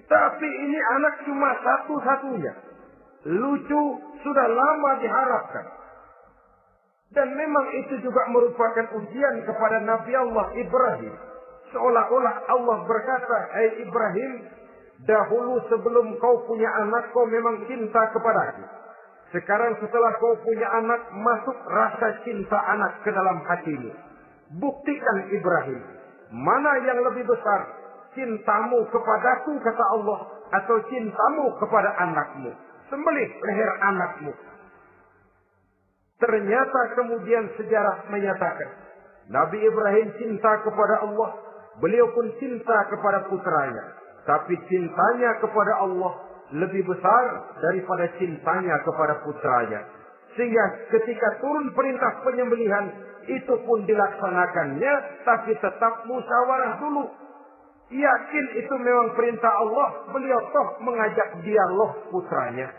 Tapi ini anak cuma satu-satunya. Lucu, sudah lama diharapkan. Dan memang itu juga merupakan ujian kepada Nabi Allah Ibrahim. Seolah-olah Allah berkata, "Hai Ibrahim, dahulu sebelum kau punya anak, kau memang cinta kepadaku. Sekarang setelah kau punya anak, masuk rasa cinta anak ke dalam hatimu. Buktikan Ibrahim, mana yang lebih besar, cintamu kepadaku, kata Allah, atau cintamu kepada anakmu. Sembelih leher anakmu." Ternyata kemudian sejarah menyatakan, Nabi Ibrahim cinta kepada Allah, beliau pun cinta kepada putranya. Tapi cintanya kepada Allah lebih besar daripada cintanya kepada putranya. Sehingga ketika turun perintah penyembelihan, itu pun dilaksanakannya, tapi tetap musyawarah dulu. Yakin itu memang perintah Allah, beliau toh mengajak dialog putranya.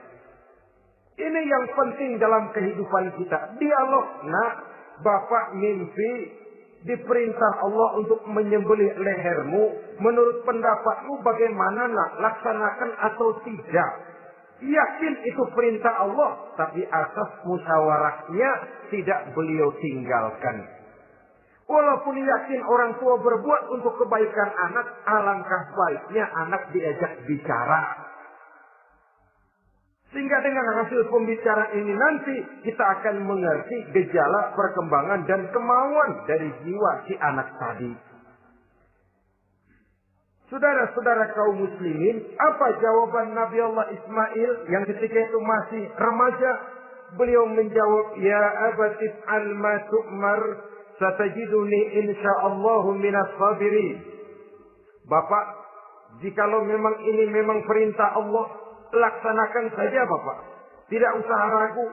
Ini yang penting dalam kehidupan kita. Dialog. Nah, Bapak mimpi diperintah Allah untuk menyembelih lehermu. Menurut pendapatmu bagaimana, nak? Laksanakan atau tidak? Yakin itu perintah Allah, tapi asas musyawarahnya tidak beliau tinggalkan. Walaupun yakin orang tua berbuat untuk kebaikan anak, alangkah baiknya anak diajak bicara. Sehingga dengan hasil pembicaraan ini nanti kita akan mengerti gejala perkembangan dan kemauan dari jiwa si anak tadi. Saudara-saudara kaum muslimin, apa jawaban Nabi Allah Ismail yang ketika itu masih remaja? Beliau menjawab, "Ya abati if'al ma tu'mar, satajiduni insyaallahu minas sabirin." Bapak, jikalau memang ini memang perintah Allah, laksanakan saja Bapak. Tidak usah ragu.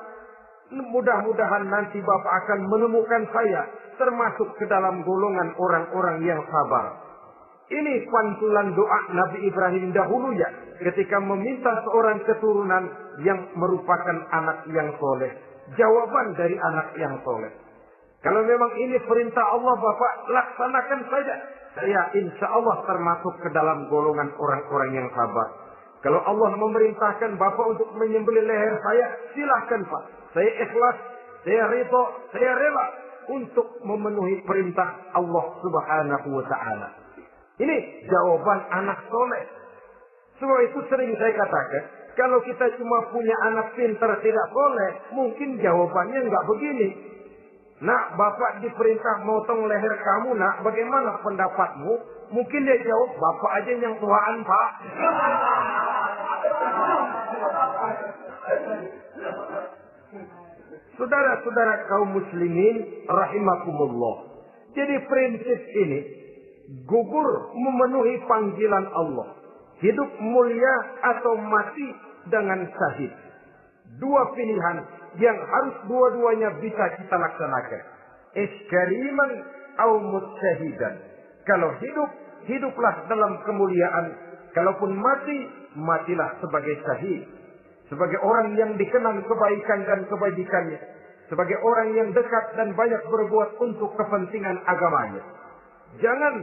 Mudah-mudahan nanti Bapak akan menemukan saya termasuk ke dalam golongan orang-orang yang sabar. Ini pantulan doa Nabi Ibrahim dahulu ya, ketika meminta seorang keturunan yang merupakan anak yang soleh. Jawaban dari anak yang soleh. Kalau memang ini perintah Allah Bapak, laksanakan saja. Saya insya Allah termasuk ke dalam golongan orang-orang yang sabar. Kalau Allah memerintahkan Bapak untuk menyembelih leher saya, silahkan Pak. Saya ikhlas, saya ridho, saya rela untuk memenuhi perintah Allah Subhanahu wa Ta'ala. Ini jawaban anak soleh. Sebab itu sering saya katakan, kalau kita cuma punya anak pintar tidak soleh, mungkin jawabannya nggak begini. "Nak, Bapak diperintah motong leher kamu, nak. Bagaimana pendapatmu?" Mungkin dia jawab, "Bapak aja yang tuaan, Pak." Saudara-saudara kaum muslimin rahimakumullah. Jadi prinsip ini gugur memenuhi panggilan Allah. Hidup mulia atau mati dengan syahid. Dua pilihan yang harus dua-duanya bisa kita laksanakan. Iskariman au mutsyahidan. Kalau hidup, hiduplah dalam kemuliaan. Kalaupun mati, matilah sebagai syahid. Sebagai orang yang dikenang kebaikan dan kebajikannya. Sebagai orang yang dekat dan banyak berbuat untuk kepentingan agamanya. Jangan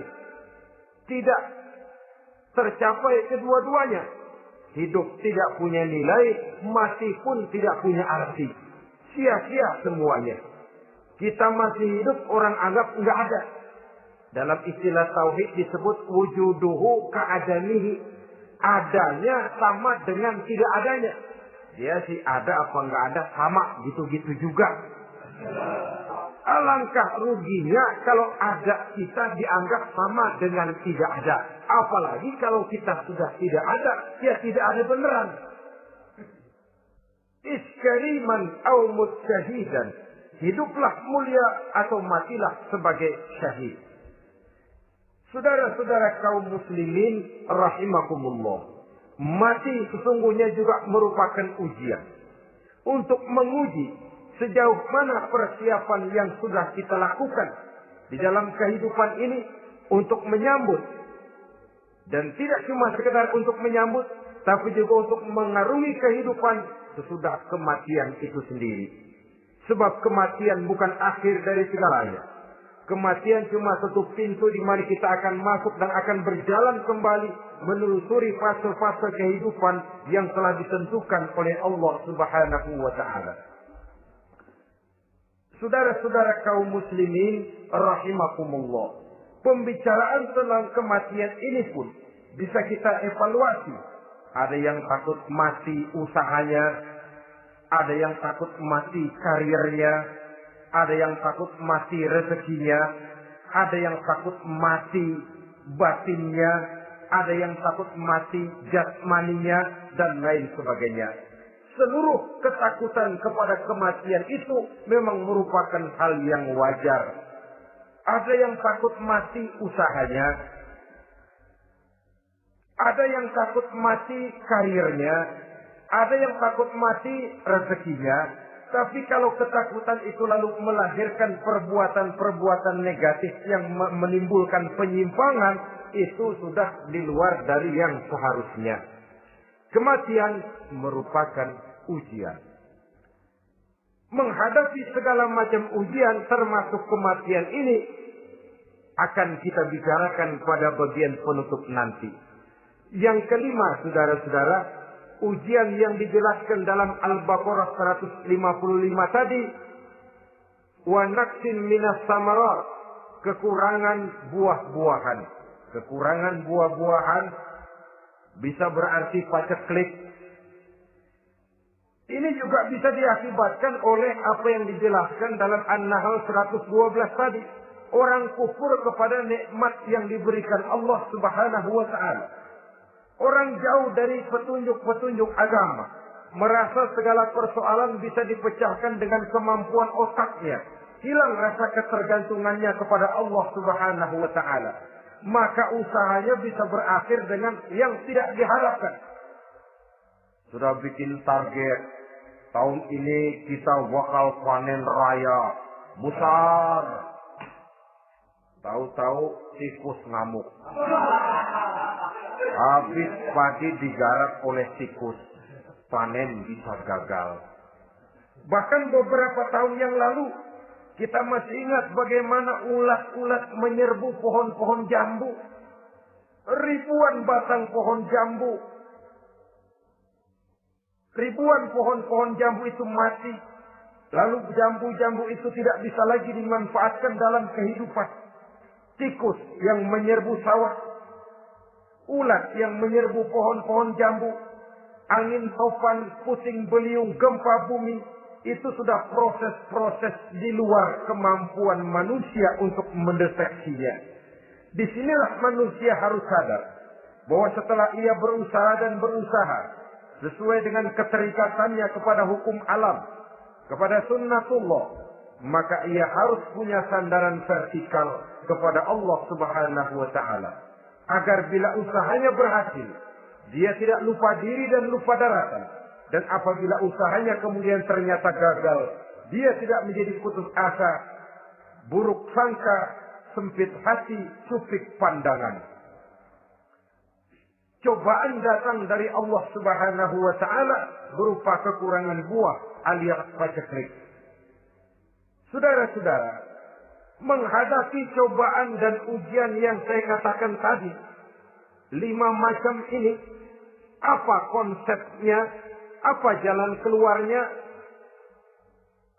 tidak tercapai kedua-duanya. Hidup tidak punya nilai, mati pun tidak punya arti. Sia-sia semuanya. Kita masih hidup, orang anggap enggak ada. Dalam istilah tauhid disebut wujuduhu ka'adamihi. Adanya sama dengan tidak adanya. Dia sih ada apa enggak ada sama gitu-gitu juga. Alangkah ruginya kalau ada kita dianggap sama dengan tidak ada. Apalagi kalau kita sudah tidak ada, ya tidak ada beneran. Iskariman au mutsyahidan. Hiduplah mulia atau matilah sebagai syahid. Saudara-saudara kaum muslimin rahimakumullah. Mati sesungguhnya juga merupakan ujian. Untuk menguji sejauh mana persiapan yang sudah kita lakukan di dalam kehidupan ini untuk menyambut. Dan tidak cuma sekedar untuk menyambut, tapi juga untuk mengarungi kehidupan sesudah kematian itu sendiri. Sebab kematian bukan akhir dari segalanya. Kematian cuma satu pintu di mana kita akan masuk dan akan berjalan kembali menelusuri fase-fase kehidupan yang telah ditentukan oleh Allah Subhanahu wa taala. Saudara-saudara kaum muslimin rahimakumullah. Pembicaraan tentang kematian ini pun bisa kita evaluasi. Ada yang takut mati usahanya, ada yang takut mati karirnya, ada yang takut mati rezekinya, ada yang takut mati batinnya, ada yang takut mati jasmaninya, dan lain sebagainya. Seluruh ketakutan kepada kematian itu memang merupakan hal yang wajar. Ada yang takut mati usahanya, ada yang takut mati karirnya, ada yang takut mati rezekinya. Tapi kalau ketakutan itu lalu melahirkan perbuatan-perbuatan negatif yang menimbulkan penyimpangan, itu sudah di luar dari yang seharusnya. Kematian merupakan ujian. Menghadapi segala macam ujian termasuk kematian ini akan kita bicarakan pada bagian penutup nanti. Yang kelima, saudara-saudara, ujian yang dijelaskan dalam Al-Baqarah 155 tadi, wa naqsin minas samarat, kekurangan buah-buahan. Kekurangan buah-buahan bisa berarti paceklik. Ini juga bisa diakibatkan oleh apa yang dijelaskan dalam An-Nahl 112 tadi. Orang kufur kepada nikmat yang diberikan Allah Subhanahu wa taala. Orang jauh dari petunjuk-petunjuk agama. Merasa segala persoalan bisa dipecahkan dengan kemampuan otaknya. Hilang rasa ketergantungannya kepada Allah Subhanahu wa ta'ala. Maka usahanya bisa berakhir dengan yang tidak diharapkan. Sudah bikin target. Tahun ini kita bakal panen raya. Besar. Tahu-tahu tikus ngamuk. Habis padi digarap oleh tikus, panen bisa gagal. Bahkan beberapa tahun yang lalu, kita masih ingat bagaimana ulat-ulat menyerbu pohon-pohon jambu. Ribuan batang pohon jambu. Ribuan pohon-pohon jambu itu mati. Lalu jambu-jambu itu tidak bisa lagi dimanfaatkan dalam kehidupan. Tikus yang menyerbu sawah. Ulat yang menyerbu pohon-pohon jambu, angin topan, puting beliung, gempa bumi, itu sudah proses-proses di luar kemampuan manusia untuk mendeteksinya. Disinilah manusia harus sadar bahwa setelah ia berusaha dan berusaha sesuai dengan keterikatannya kepada hukum alam, kepada sunnatullah, maka ia harus punya sandaran vertikal kepada Allah Subhanahu wa ta'ala. Agar bila usahanya berhasil, dia tidak lupa diri dan lupa daratan. Dan apabila usahanya kemudian ternyata gagal, dia tidak menjadi putus asa, buruk sangka, sempit hati, sempit pandangan. Cobaan datang dari Allah Subhanahu wa ta'ala berupa kekurangan buah alias paceklik. Saudara-saudara, menghadapi cobaan dan ujian yang saya katakan tadi, 5 macam ini, apa konsepnya, apa jalan keluarnya?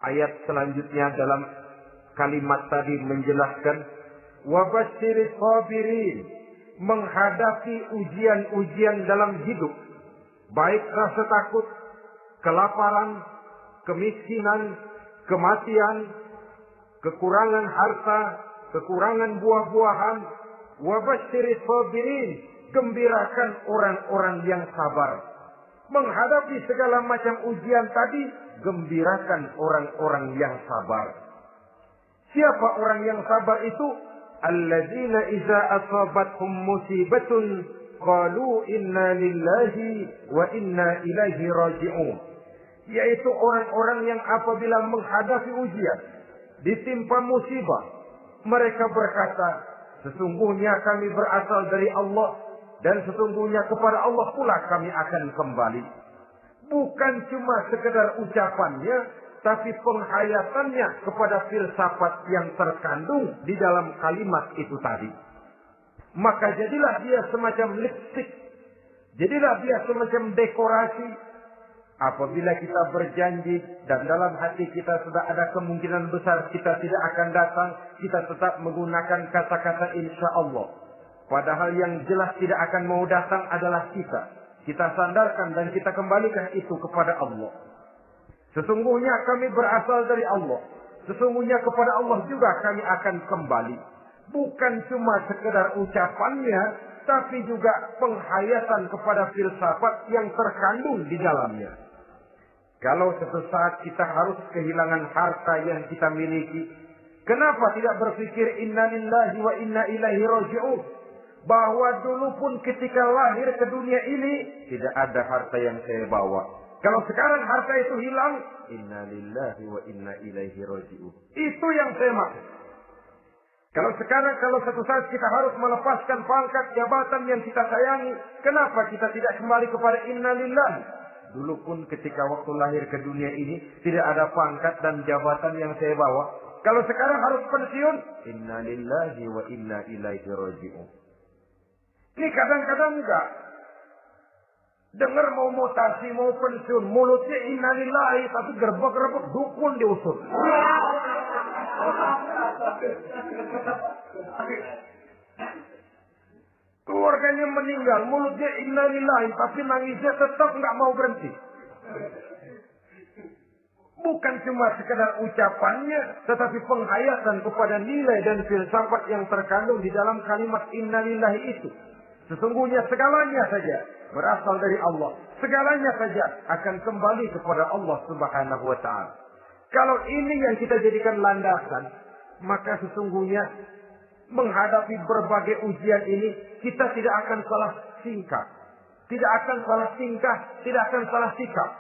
Ayat selanjutnya dalam kalimat tadi menjelaskan, wabasyiris sabirin, menghadapi ujian-ujian dalam hidup, baik rasa takut, kelaparan, kemiskinan, kematian, kekurangan harta, kekurangan buah-buahan. Wabasyiris sabirin, gembirakan orang-orang yang sabar. Menghadapi segala macam ujian tadi, gembirakan orang-orang yang sabar. Siapa orang yang sabar itu? Alladzina iza asabathum musibatun qalu inna lillahi wa inna ilaihi raji'un. Yaitu orang-orang yang apabila menghadapi ujian, ditimpa musibah, mereka berkata, sesungguhnya kami berasal dari Allah dan sesungguhnya kepada Allah pula kami akan kembali. Bukan cuma sekedar ucapannya, tapi penghayatannya kepada filsafat yang terkandung di dalam kalimat itu tadi. Maka jadilah dia semacam lipstik, jadilah dia semacam dekorasi. Apabila kita berjanji dan dalam hati kita sudah ada kemungkinan besar kita tidak akan datang, kita tetap menggunakan kata-kata insya Allah. Padahal yang jelas tidak akan mau datang adalah kita. Kita sandarkan dan kita kembalikan itu kepada Allah. Sesungguhnya kami berasal dari Allah. Sesungguhnya kepada Allah juga kami akan kembali. Bukan cuma sekedar ucapannya, tapi juga penghayatan kepada filsafat yang terkandung di dalamnya. Kalau suatu saat kita harus kehilangan harta yang kita miliki, kenapa tidak berpikir inna lillahi wa inna ilaihi raji'un? Bahwa dulu pun ketika lahir ke dunia ini, tidak ada harta yang saya bawa. Kalau sekarang harta itu hilang, inna lillahi wa inna ilaihi raji'un. Itu yang saya maksud. Kalau suatu saat kita harus melepaskan pangkat jabatan yang kita sayangi, kenapa kita tidak kembali kepada inna lillahi? Dulu pun ketika waktu lahir ke dunia ini, tidak ada pangkat dan jabatan yang saya bawa. Kalau sekarang harus pensiun, inna lillahi wa inna ilaihi raji'un. Ini kadang-kadang enggak. Dengar mau mutasi, mau pensiun, mulutnya inna lillahi, tapi gerbek-gerbek dukun diusut. Keluarganya meninggal, mulutnya inna lillahi, tapi nangisnya tetap nggak mau berhenti. Bukan cuma sekedar ucapannya, tetapi penghayatan kepada nilai dan filsafat yang terkandung di dalam kalimat inna lillahi itu. Sesungguhnya segalanya saja berasal dari Allah. Segalanya saja akan kembali kepada Allah Subhanahu wa Ta'ala. Kalau ini yang kita jadikan landasan, maka sesungguhnya menghadapi berbagai ujian ini, kita tidak akan salah tingkah. Tidak akan salah tingkah, tidak akan salah sikap.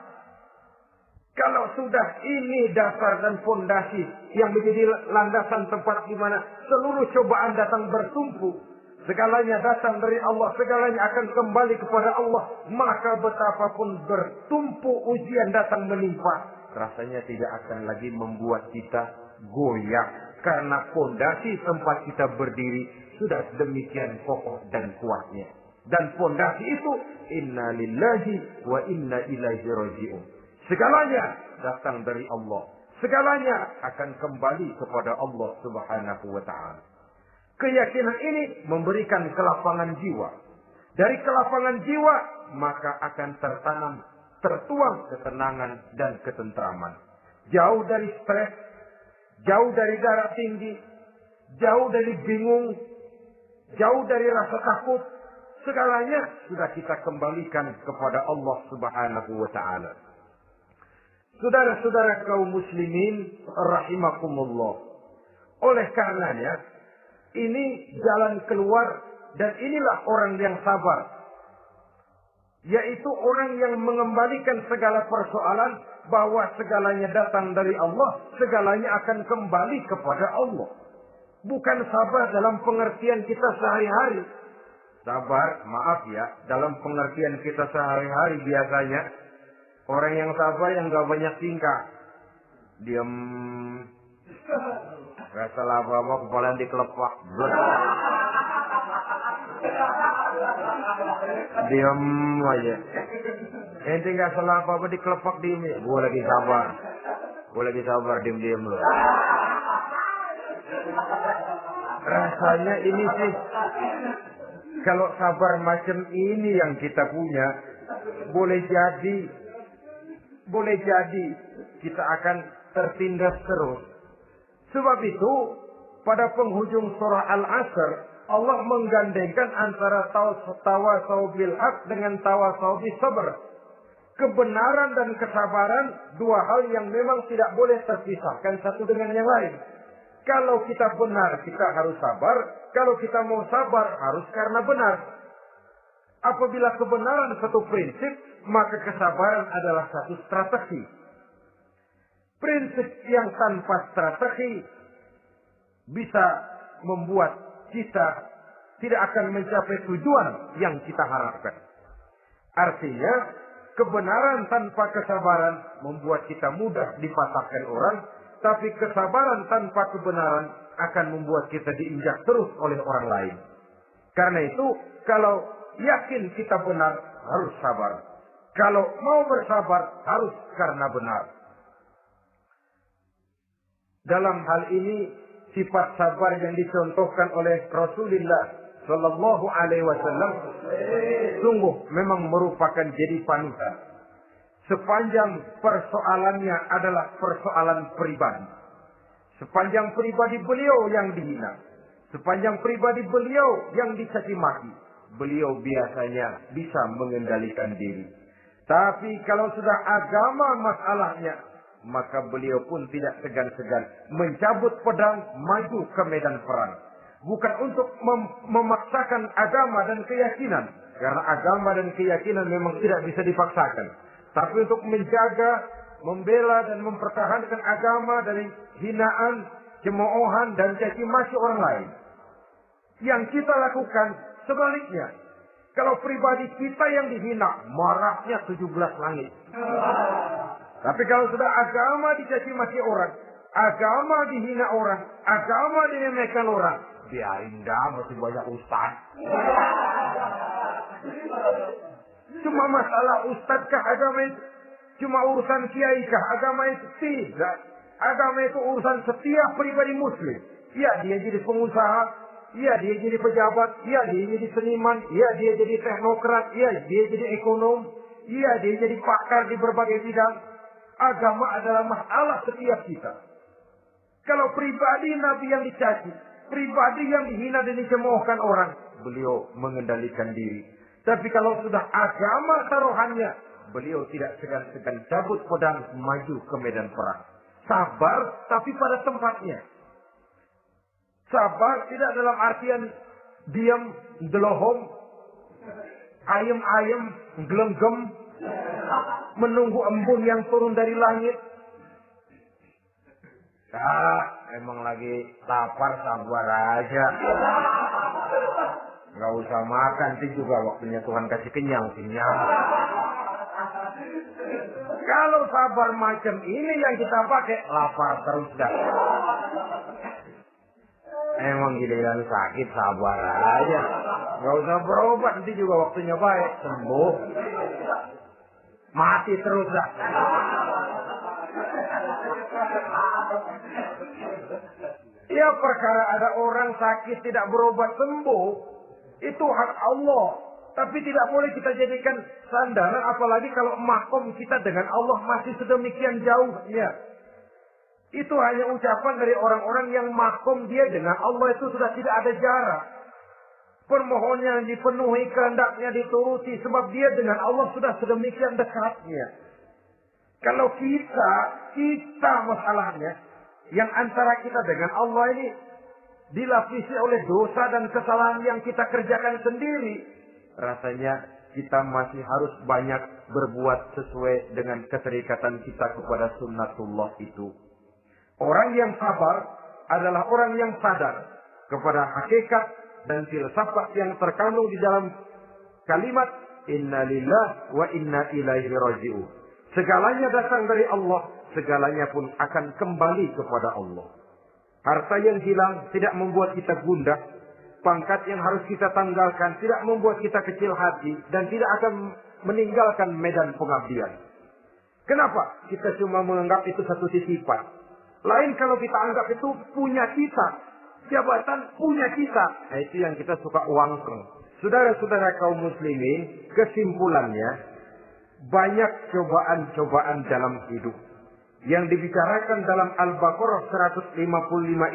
Kalau sudah ini dasar dan fondasi yang menjadi landasan tempat di mana seluruh cobaan datang bertumpu, segalanya datang dari Allah, segalanya akan kembali kepada Allah, maka betapapun bertumpu ujian datang menimpa, rasanya tidak akan lagi membuat kita goyah. Karena fondasi tempat kita berdiri sudah demikian kokoh dan kuatnya. Dan fondasi itu inna lillahi wa inna ilaihi raji'un. Segalanya datang dari Allah. Segalanya akan kembali kepada Allah Subhanahu wa Ta'ala. Keyakinan ini memberikan kelapangan jiwa. Dari kelapangan jiwa maka akan tertuang ketenangan dan ketentraman. Jauh dari stres, jauh dari darah tinggi, jauh dari bingung, jauh dari rasa takut, segalanya sudah kita kembalikan kepada Allah Subhanahu wa Ta'ala. Saudara-saudara kaum muslimin rahimakumullah. Oleh karenanya, ini jalan keluar dan inilah orang yang sabar. Yaitu orang yang mengembalikan segala persoalan bahwa segalanya datang dari Allah, segalanya akan kembali kepada Allah. Bukan sabar dalam pengertian kita sehari-hari. Sabar, maaf ya, dalam pengertian kita sehari-hari biasanya orang yang sabar yang gak banyak tingkah. Diam, gak salah apa-apa, kepala dikelepak. Diam aja. Ente nggak salah apa-apa dikelepak diem. Gue lagi sabar. Gue lagi sabar, diem-diem loh. Rasanya ini sih, kalau sabar macam ini yang kita punya, boleh jadi kita akan tertindas terus. Sebab itu, pada penghujung surah Al-Asr, Allah menggandengkan antara tawasau bil haq dengan tawasau bis sabr. Kebenaran dan kesabaran, dua hal yang memang tidak boleh terpisahkan satu dengan yang lain. Kalau kita benar, kita harus sabar. Kalau kita mau sabar, harus karena benar. Apabila kebenaran satu prinsip, maka kesabaran adalah satu strategi. Prinsip yang tanpa strategi bisa membuat kita tidak akan mencapai tujuan yang kita harapkan. Artinya, kebenaran tanpa kesabaran membuat kita mudah dipatahkan orang, tapi kesabaran tanpa kebenaran akan membuat kita diinjak terus oleh orang lain. Karena itu, kalau yakin kita benar, harus sabar. Kalau mau bersabar, harus karena benar. Dalam hal ini, sifat sabar yang dicontohkan oleh Rasulullah Sallallahu Alaihi Wasallam sungguh memang merupakan jadi panutan. Sepanjang persoalannya adalah persoalan pribadi. Sepanjang pribadi beliau yang dihina. Sepanjang pribadi beliau yang dicaci maki. Beliau biasanya bisa mengendalikan diri. Tapi kalau sudah agama masalahnya, maka beliau pun tidak segan-segan mencabut pedang, maju ke medan perang. Bukan untuk memaksakan agama dan keyakinan. Karena agama dan keyakinan memang tidak bisa dipaksakan. Tapi untuk menjaga, membela dan mempertahankan agama dari hinaan, cemoohan dan caci maki orang lain. Yang kita lakukan sebaliknya. Kalau pribadi kita yang dihina, marahnya 17 langit. Tapi kalau sudah agama dicaci maki orang, agama dihina orang, agama diremehkan orang, biarin dah, masih banyak ustaz. Cuma masalah ustadzkah agama itu? Cuma urusan kiaikah agama itu? Tidak. Agama itu urusan setiap pribadi muslim. Ya, dia jadi pengusaha. Ya, dia jadi pejabat. Ya, dia jadi seniman. Ya, dia jadi teknokrat. Ya, dia jadi ekonom. Ya, dia jadi pakar di berbagai bidang. Agama adalah masalah setiap kita. Kalau pribadi Nabi yang dicaci, pribadi yang dihina dan dicemoohkan orang, beliau mengendalikan diri. Tapi kalau sudah agama taruhannya, beliau tidak segan-segan cabut pedang, maju ke medan perang. Sabar, tapi pada tempatnya. Sabar tidak dalam artian diam, delohom, ayem-ayem, gelenggem, menunggu embun yang turun dari langit. Emang lagi lapar, sabar aja. Nggak usah makan, nanti juga waktunya Tuhan kasih kenyang. Kalau sabar macam ini yang kita pakai, lapar terus dah. Emang giliran sakit, sabar aja. Nggak usah berobat, nanti juga waktunya baik, sembuh. Mati terus dah. Ya, perkara ada orang sakit tidak berobat sembuh, itu hak Allah. Tapi tidak boleh kita jadikan sandaran, apalagi kalau makom kita dengan Allah masih sedemikian jauhnya. Itu hanya ucapan dari orang-orang yang makom dia dengan Allah itu sudah tidak ada jarak. Permohonannya dipenuhi, kehendaknya dituruti, sebab dia dengan Allah sudah sedemikian dekatnya. Kalau kita masalahnya, yang antara kita dengan Allah ini dilapisi oleh dosa dan kesalahan yang kita kerjakan sendiri, rasanya kita masih harus banyak berbuat sesuai dengan keterikatan kita kepada sunnatullah itu. Orang yang sabar adalah orang yang sadar kepada hakikat dan filsafat yang terkandung di dalam kalimat Inna lillahi wa inna ilaihi raji'un. Segalanya datang dari Allah, segalanya pun akan kembali kepada Allah. Harta yang hilang tidak membuat kita gundah. pangkat yang harus kita tanggalkan, tidak membuat kita kecil hati, dan tidak akan meninggalkan medan pengabdian. Kenapa? Kita cuma menganggap itu satu titipan. Lain kalau kita anggap itu punya kita, jabatan punya kita. Nah, itu yang kita suka wangkeng. Saudara-saudara kaum muslimin, kesimpulannya, banyak cobaan-cobaan dalam hidup. Yang dibicarakan dalam Al-Baqarah 155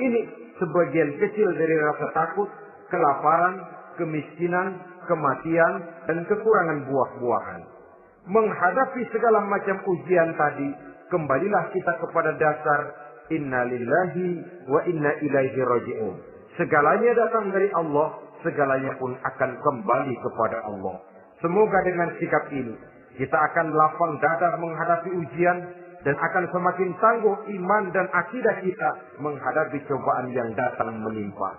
ini, sebagian kecil dari rasa takut, kelaparan, kemiskinan, kematian, dan kekurangan buah-buahan. Menghadapi segala macam ujian tadi, kembalilah kita kepada dasar inna lillahi wa inna ilaihi raji'un. Segalanya datang dari Allah, segalanya pun akan kembali kepada Allah. Semoga dengan sikap ini, kita akan lapang dada menghadapi ujian, dan akan semakin tangguh iman dan akidah kita menghadapi cobaan yang datang menimpa.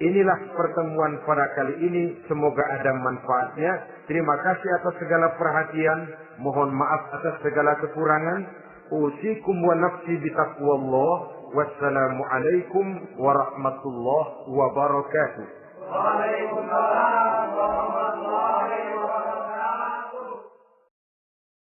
Inilah pertemuan pada kali ini. Semoga ada manfaatnya. Terima kasih atas segala perhatian. Mohon maaf atas segala kekurangan. Usikum wa nafsi bitaqwallah. Wassalamualaikum warahmatullahi wabarakatuh. Waalaikumsalam.